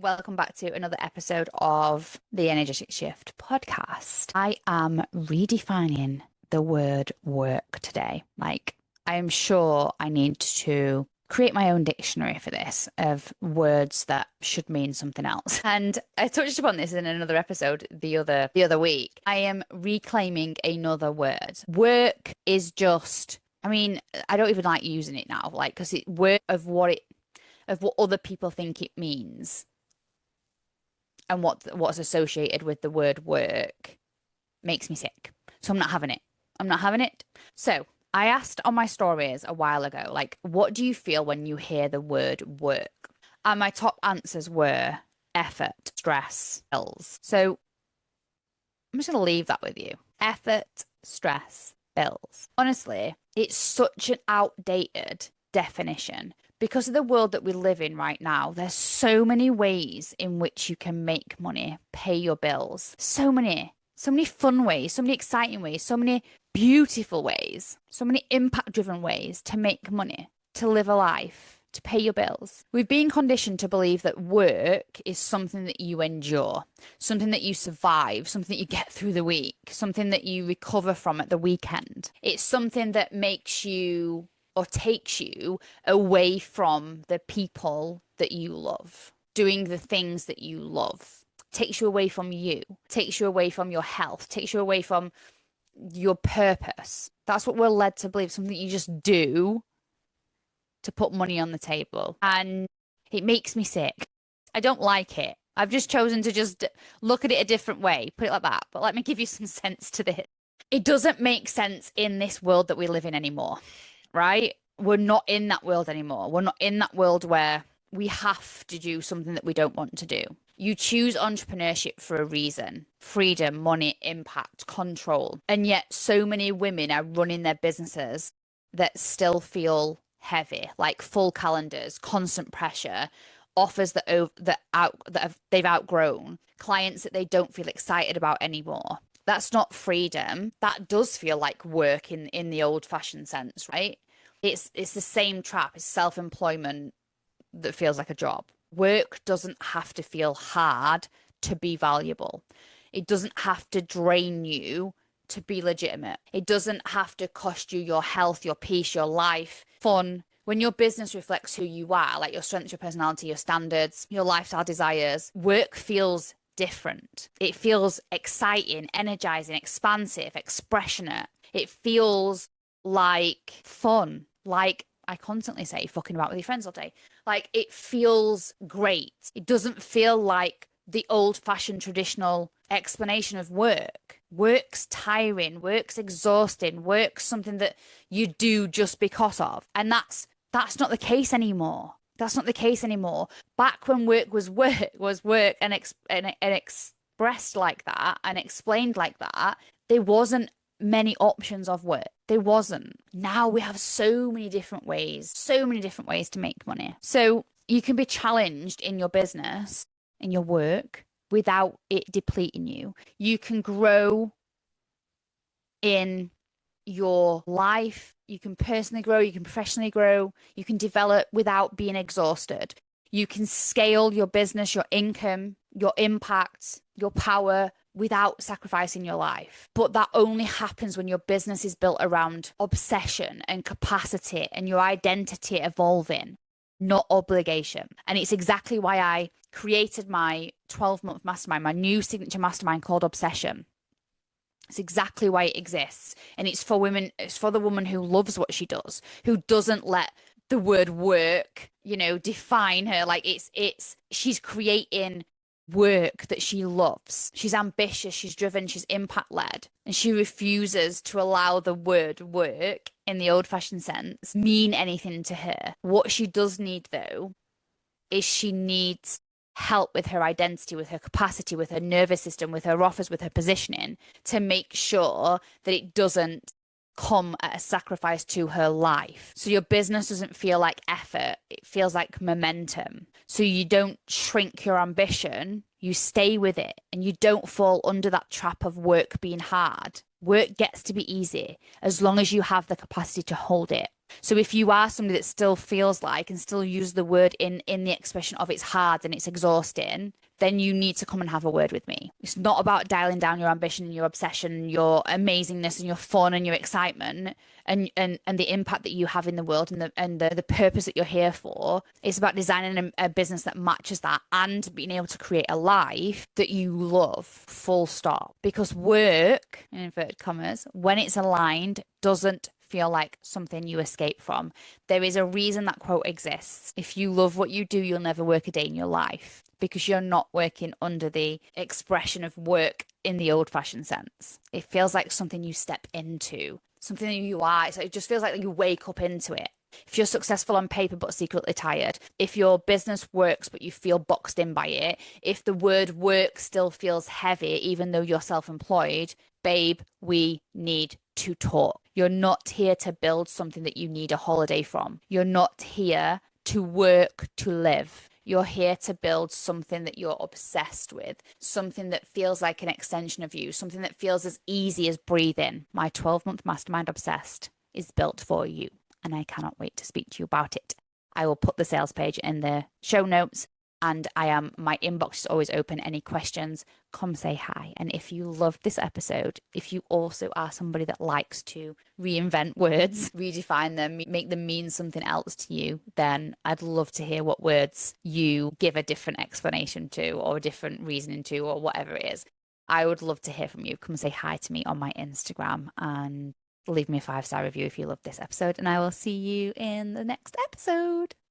welcome back to another episode of the Energetic Shift podcast. I am redefining the word work today. I am sure I need to create my own dictionary for this of words that should mean something else. And I touched upon this in another episode the other week. I am reclaiming another word. Work is just, I don't even like using it now, because it work of what other people think it means and what's associated with the word work makes me sick. So I'm not having it. I'm not having it. So I asked on my stories a while ago, what do you feel when you hear the word work? And my top answers were effort, stress, bills. So I'm just going to leave that with you. Effort, stress, bills. Honestly, it's such an outdated definition. Because of the world that we live in right now, there's so many ways in which you can make money, pay your bills. So many fun ways, so many exciting ways, so many beautiful ways, so many impact-driven ways to make money, to live a life, to pay your bills. We've been conditioned to believe that work is something that you endure, something that you survive, something that you get through the week, something that you recover from at the weekend. It's something that makes you or takes you away from the people that you love, doing the things that you love, takes you away from you, takes you away from your health, takes you away from your purpose. That's what we're led to believe, something you just do to put money on the table. And it makes me sick. I don't like it. I've just chosen to just look at it a different way, put it like that. But let me give you some sense to this. It doesn't make sense in this world that we live in anymore. Right? We're not in that world anymore. We're not in that world where we have to do something that we don't want to do. You choose entrepreneurship for a reason. Freedom, money, impact, control. And yet so many women are running their businesses that still feel heavy, like full calendars, constant pressure, offers they've outgrown, clients that they don't feel excited about anymore. That's not freedom. That does feel like work in the old-fashioned sense, right? It's the same trap. It's self-employment that feels like a job. Work doesn't have to feel hard to be valuable. It doesn't have to drain you to be legitimate. It doesn't have to cost you your health, your peace, your life, fun. When your business reflects who you are, like your strengths, your personality, your standards, your lifestyle desires, work feels different. It feels exciting, energizing, expansive, expressionate. It feels like fun. Like I constantly say, fucking about with your friends all day. Like it feels great. It doesn't feel like the old-fashioned traditional explanation of work. Work's tiring, work's exhausting, work's something that you do just because of. And that's not the case anymore. That's not the case anymore. Back when work was work and expressed like that and explained like that, there wasn't many options of work. There wasn't. Now we have so many different ways to make money. So you can be challenged in your business, in your work, without it depleting you. You can grow in your life. You can personally grow, you can professionally grow, you can develop without being exhausted. You can scale your business, your income, your impact, your power without sacrificing your life. But that only happens when your business is built around obsession and capacity and your identity evolving, not obligation. And it's exactly why I created my 12-month mastermind, my new signature mastermind called Obsession. It's exactly why it exists. And it's for women, it's for the woman who loves what she does, who doesn't let the word work, define her. She's creating work that she loves. She's ambitious, she's driven, she's impact led, and she refuses to allow the word work in the old-fashioned sense mean anything to her. What she does need though is she needs help with her identity, with her capacity, with her nervous system, with her offers, with her positioning, to make sure that it doesn't come at a sacrifice to her life. So your business doesn't feel like effort, it feels like momentum. So you don't shrink your ambition, you stay with it, and you don't fall under that trap of work being hard. Work gets to be easy as long as you have the capacity to hold it. So if you are somebody that still feels like and still use the word in the expression of it's hard and it's exhausting, then you need to come and have a word with me. It's not about dialing down your ambition and your obsession and your amazingness and your fun and your excitement and the impact that you have in the world and the purpose that you're here for. It's about designing a business that matches that and being able to create a life that you love, full stop. Because work, in inverted commas, when it's aligned, doesn't feel like something you escape from. There is a reason that quote exists. If you love what you do, you'll never work a day in your life because you're not working under the expression of work in the old-fashioned sense. It feels like something you step into, something that you are. So it just feels like you wake up into it. If you're successful on paper but secretly tired, if your business works but you feel boxed in by it, if the word work still feels heavy even though you're self-employed, babe, we need to talk. You're not here to build something that you need a holiday from. You're not here to work to live. You're here to build something that you're obsessed with, something that feels like an extension of you, something that feels as easy as breathing. My 12-month mastermind obsessed is built for you, and I cannot wait to speak to you about it. I will put the sales page in the show notes, and my inbox is always open. Any questions, come say hi. And if you loved this episode, if you also are somebody that likes to reinvent words, redefine them, make them mean something else to you, then I'd love to hear what words you give a different explanation to or a different reasoning to or whatever it is. I would love to hear from you. Come say hi to me on my Instagram and leave me a 5-star review if you loved this episode. And I will see you in the next episode.